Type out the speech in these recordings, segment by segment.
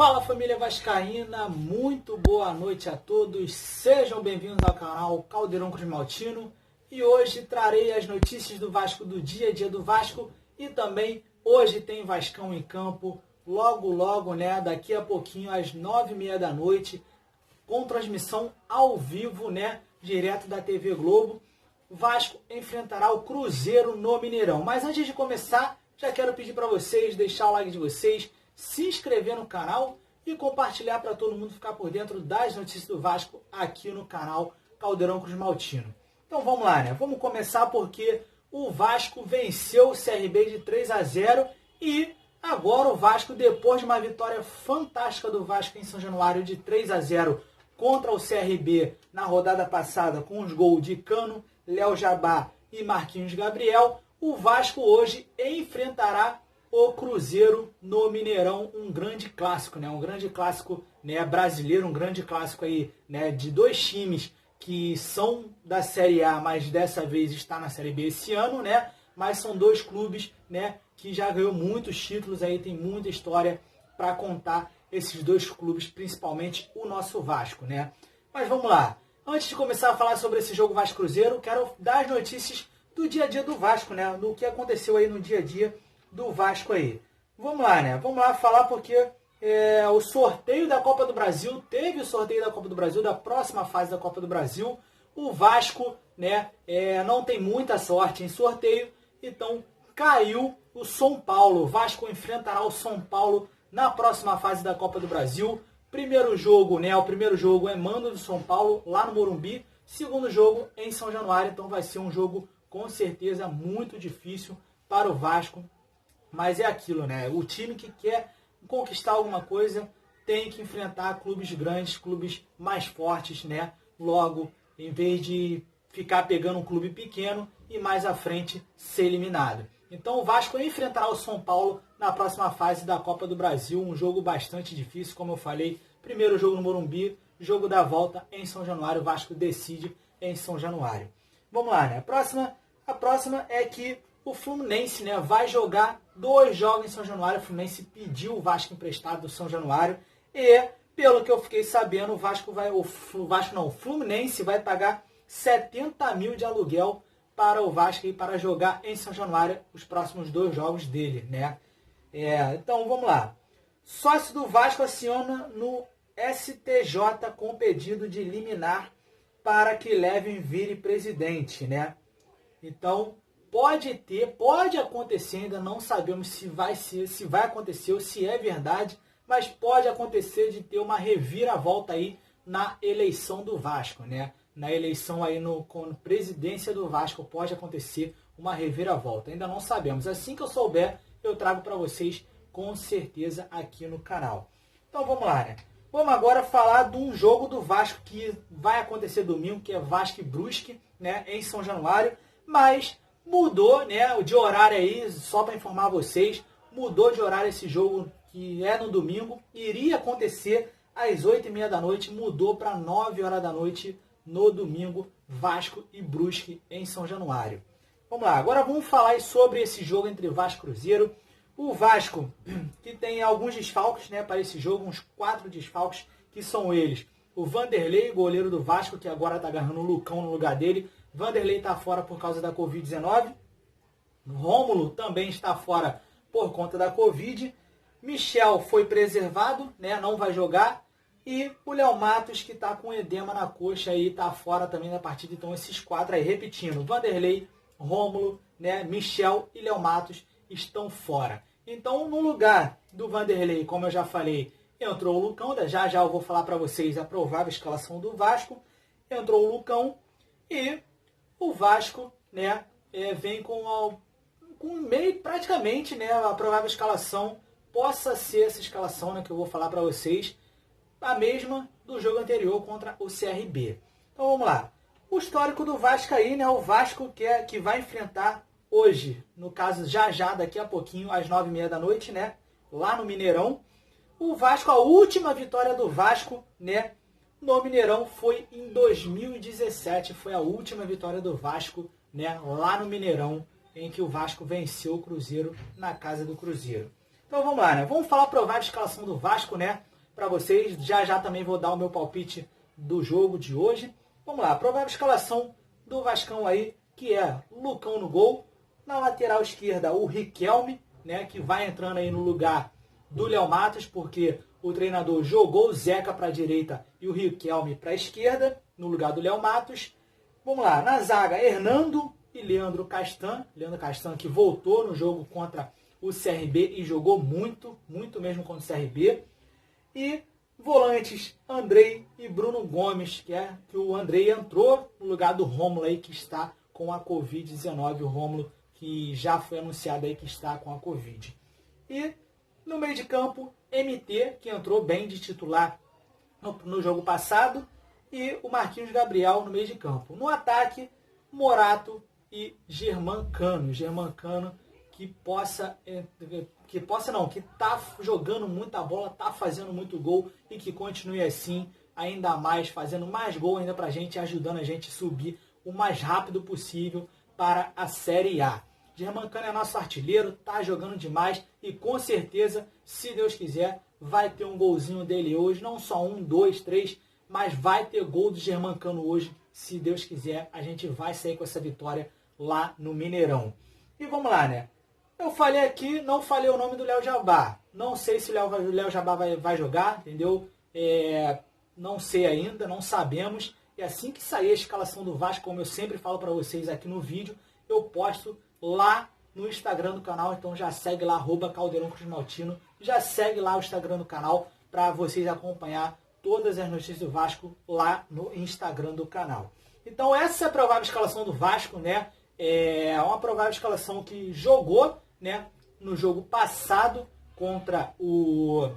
Fala família vascaína, muito boa noite a todos, sejam bem-vindos ao canal Caldeirão Cruzmaltino e hoje trarei as notícias do Vasco do dia a dia do Vasco e também hoje tem Vascão em campo, logo, né, daqui a pouquinho às 9h30 da noite, com transmissão ao vivo, né, direto da TV Globo. O Vasco enfrentará o Cruzeiro no Mineirão, mas antes de começar, já quero pedir para vocês, deixar o like de vocês, se inscrever no canal e compartilhar para todo mundo ficar por dentro das notícias do Vasco aqui no canal Caldeirão Cruzmaltino. Então vamos lá, né? Vamos começar porque o Vasco venceu o CRB de 3-0 e agora o Vasco, depois de uma vitória fantástica do Vasco em São Januário de 3-0 contra o CRB na rodada passada com os gols de Cano, Léo Jabá e Marquinhos Gabriel, o Vasco hoje enfrentará o Cruzeiro no Mineirão, um grande clássico, né? Um grande clássico, né, brasileiro, um grande clássico aí, né, de dois times que são da Série A, mas dessa vez está na Série B esse ano, né? Mas são dois clubes, né, que já ganhou muitos títulos aí, tem muita história para contar esses dois clubes, principalmente o nosso Vasco, né? Mas vamos lá. Antes de começar a falar sobre esse jogo Vasco-Cruzeiro, quero dar as notícias do dia a dia do Vasco, né? Do que aconteceu aí no dia a dia do Vasco aí. Vamos lá, né? Vamos lá falar porque o sorteio da Copa do Brasil, teve o sorteio da Copa do Brasil, da próxima fase da Copa do Brasil. O Vasco, né, não tem muita sorte em sorteio, então caiu o São Paulo. O Vasco enfrentará o São Paulo na próxima fase da Copa do Brasil. Primeiro jogo, né? O primeiro jogo é mando do São Paulo, lá no Morumbi. Segundo jogo em São Januário, então vai ser um jogo com certeza muito difícil para o Vasco. Mas é aquilo, né? O time que quer conquistar alguma coisa tem que enfrentar clubes grandes, clubes mais fortes, né? Logo, em vez de ficar pegando um clube pequeno e mais à frente ser eliminado. Então o Vasco enfrentará o São Paulo na próxima fase da Copa do Brasil. Um jogo bastante difícil, como eu falei. Primeiro jogo no Morumbi, jogo da volta em São Januário. O Vasco decide em São Januário. Vamos lá, né? A próxima é que o Fluminense, né, vai jogar 2 jogos em São Januário. O Fluminense pediu o Vasco emprestado do São Januário e, pelo que eu fiquei sabendo, o Fluminense vai pagar 70 mil de aluguel para o Vasco e para jogar em São Januário os próximos 2 jogos dele, né? Então vamos lá. Sócio do Vasco aciona no STJ com pedido de liminar para que Levin vire presidente, né? Então pode acontecer, ainda não sabemos se vai acontecer ou se é verdade, mas pode acontecer de ter uma reviravolta aí na eleição do Vasco, né? Na eleição aí com presidência do Vasco pode acontecer uma reviravolta. Ainda não sabemos. Assim que eu souber, eu trago para vocês com certeza aqui no canal. Então vamos lá, né? Vamos agora falar de um jogo do Vasco que vai acontecer domingo, que é Vasco e Brusque, né? Em São Januário, mas mudou, né, de horário aí, só para informar vocês, mudou de horário esse jogo que é no domingo, iria acontecer às 8h30 da noite, mudou para 9 horas da noite no domingo, Vasco e Brusque em São Januário. Vamos lá, agora vamos falar sobre esse jogo entre Vasco e Cruzeiro. O Vasco, que tem alguns desfalques, né, para esse jogo, uns 4 desfalques, que são eles: o Vanderlei, goleiro do Vasco, que agora está agarrando o Lucão no lugar dele. Vanderlei está fora por causa da Covid-19. Rômulo também está fora por conta da Covid. Michel foi preservado, né, não vai jogar. E o Léo Matos, que está com edema na coxa, está fora também da partida. Então esses 4 aí, repetindo, Vanderlei, Rômulo, né, Michel e Léo Matos estão fora. Então no lugar do Vanderlei, como eu já falei, entrou o Lucão. Já eu vou falar para vocês a provável escalação do Vasco. Entrou o Lucão e o Vasco, né, vem com meio praticamente, né, a provável escalação possa ser essa escalação, né, que eu vou falar para vocês, a mesma do jogo anterior contra o CRB. Então vamos lá. O histórico do Vasco aí, né, o Vasco que vai enfrentar hoje, no caso já daqui a pouquinho, às 9h30 da noite, né, lá no Mineirão. O Vasco, a última vitória do Vasco, né, no Mineirão foi em 2017, foi a última vitória do Vasco, né, lá no Mineirão, em que o Vasco venceu o Cruzeiro na casa do Cruzeiro. Então vamos lá, né? Vamos falar a provável escalação do Vasco, né? para vocês. Já também vou dar o meu palpite do jogo de hoje. Vamos lá, a provável escalação do Vascão aí, que é Lucão no gol. Na lateral esquerda, o Riquelme, né, que vai entrando aí no lugar do Léo Matos, porque o treinador jogou o Zeca para a direita e o Riquelme para a esquerda, no lugar do Léo Matos. Vamos lá, na zaga, Hernando e Leandro Castan. Leandro Castan que voltou no jogo contra o CRB e jogou muito mesmo contra o CRB. E volantes, Andrei e Bruno Gomes, que o Andrei entrou no lugar do Rômulo aí, que está com a Covid-19, o Rômulo que já foi anunciado aí que está com a Covid. E no meio de campo, MT, que entrou bem de titular no jogo passado, e o Marquinhos Gabriel no meio de campo. No ataque, Morato e Germancano. Germancano que está jogando muita bola, está fazendo muito gol e que continue assim, ainda mais, fazendo mais gol ainda para a gente, ajudando a gente a subir o mais rápido possível para a Série A. Germancano é nosso artilheiro, tá jogando demais e com certeza, se Deus quiser, vai ter um golzinho dele hoje, não só 1, 2, 3, mas vai ter gol do Germancano hoje, se Deus quiser, a gente vai sair com essa vitória lá no Mineirão. E vamos lá, né? Eu falei aqui, não falei o nome do Léo Jabá. Não sei se o Léo Jabá vai jogar, entendeu? Não sei ainda, não sabemos. E assim que sair a escalação do Vasco, como eu sempre falo para vocês aqui no vídeo, eu posto lá no Instagram do canal. Então já segue lá, @CaldeirãoCruzmaltino. Já segue lá o Instagram do canal para vocês acompanhar todas as notícias do Vasco lá no Instagram do canal. Então essa é a provável escalação do Vasco, né? É uma provável escalação que jogou, né, no jogo passado contra o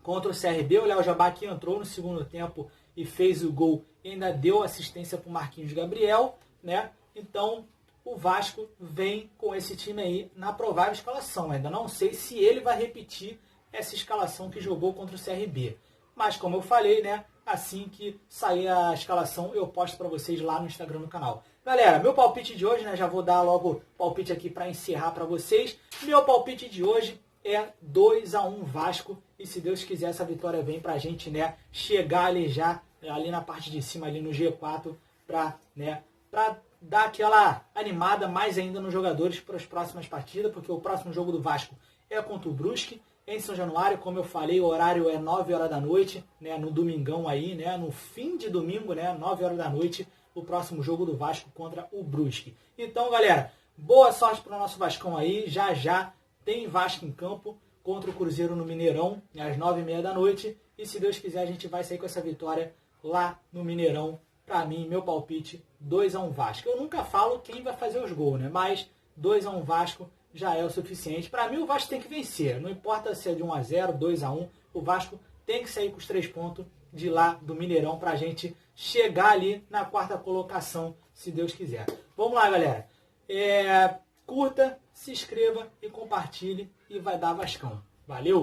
CRB. O Léo Jabá que entrou no segundo tempo e fez o gol e ainda deu assistência para o Marquinhos Gabriel, né? Então o Vasco vem com esse time aí na provável escalação. Ainda não sei se ele vai repetir essa escalação que jogou contra o CRB. Mas como eu falei, né, assim que sair a escalação eu posto para vocês lá no Instagram do canal. Galera, meu palpite de hoje, né, já vou dar logo palpite aqui para encerrar para vocês. Meu palpite de hoje é 2-1 Vasco. E se Deus quiser, essa vitória vem pra gente, né, chegar ali já, ali na parte de cima, ali no G4, pra dar aquela animada mais ainda nos jogadores para as próximas partidas, porque o próximo jogo do Vasco é contra o Brusque, em São Januário. Como eu falei, o horário é 9 horas da noite, né, no domingão aí, né, no fim de domingo, né, 9 horas da noite, o próximo jogo do Vasco contra o Brusque. Então, galera, boa sorte para o nosso Vascão aí. Já tem Vasco em campo contra o Cruzeiro no Mineirão, às 9h30 da noite. E se Deus quiser, a gente vai sair com essa vitória lá no Mineirão. Para mim, meu palpite, 2-1 Vasco. Eu nunca falo quem vai fazer os gols, né? Mas 2-1 Vasco já é o suficiente. Para mim, o Vasco tem que vencer. Não importa se é de 1-0, 2-1. O Vasco tem que sair com os 3 pontos de lá do Mineirão para a gente chegar ali na 4ª colocação, se Deus quiser. Vamos lá, galera. Curta, se inscreva e compartilhe e vai dar Vascão. Valeu!